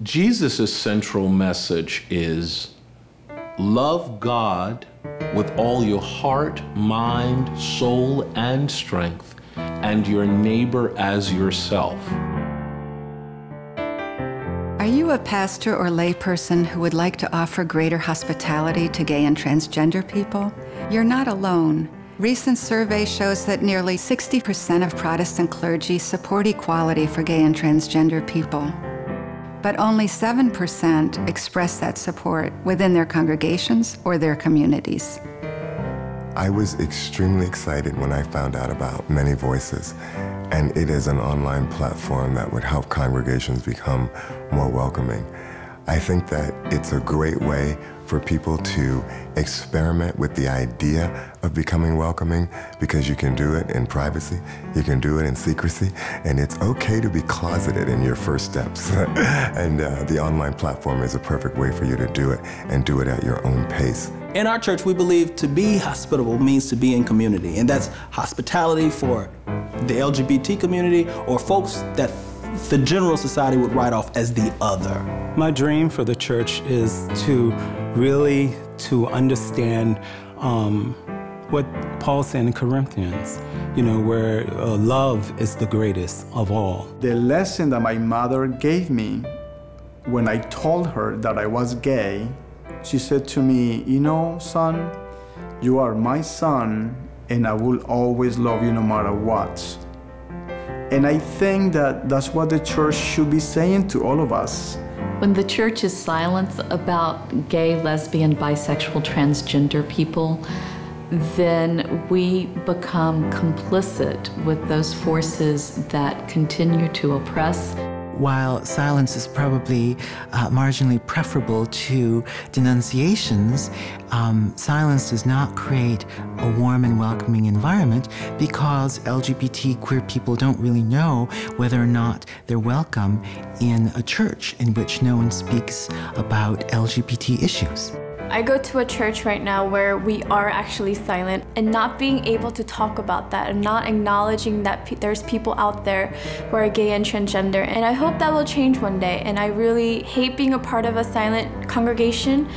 Jesus' central message is love God with all your heart, mind, soul, and strength, and your neighbor as yourself. Are you a pastor or layperson who would like to offer greater hospitality to gay and transgender people? You're not alone. Recent survey shows that nearly 60% of Protestant clergy support equality for gay and transgender people. But only 7% express that support within their congregations or their communities. I was extremely excited when I found out about Many Voices, and it is an online platform that would help congregations become more welcoming. I think that it's a great way for people to experiment with the idea of becoming welcoming, because you can do it in privacy, you can do it in secrecy, and it's okay to be closeted in your first steps. And the online platform is a perfect way for you to do it, and do it at your own pace. In our church, we believe to be hospitable means to be in community, and that's hospitality for the LGBT community or folks that the general society would write off as the other. My dream for the church is to really understand what Paul said in Corinthians, where love is the greatest of all. The lesson that my mother gave me when I told her that I was gay, she said to me, son, you are my son, and I will always love you no matter what. And I think that that's what the church should be saying to all of us. When the church is silent about gay, lesbian, bisexual, transgender people, then we become complicit with those forces that continue to oppress. While silence is probably marginally preferable to denunciations, silence does not create a warm and welcoming environment, because LGBT queer people don't really know whether or not they're welcome in a church in which no one speaks about LGBT issues. I go to a church right now where we are actually silent, and not being able to talk about that and not acknowledging that there's people out there who are gay and transgender. And I hope that will change one day. And I really hate being a part of a silent congregation,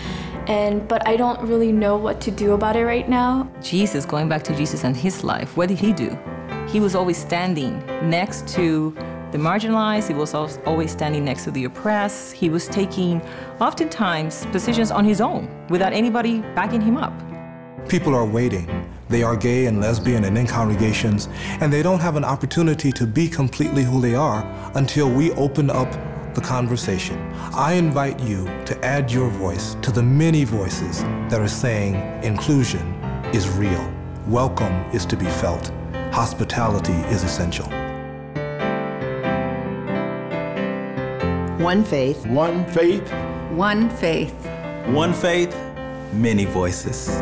but I don't really know what to do about it right now. Jesus, going back to Jesus and his life, what did he do? He was always standing next to the marginalized. He was always standing next to the oppressed. He was taking, oftentimes, positions on his own without anybody backing him up. People are waiting. They are gay and lesbian and in congregations, and they don't have an opportunity to be completely who they are until we open up the conversation. I invite you to add your voice to the many voices that are saying inclusion is real. Welcome is to be felt. Hospitality is essential. One faith. One faith. One faith. One faith, many voices.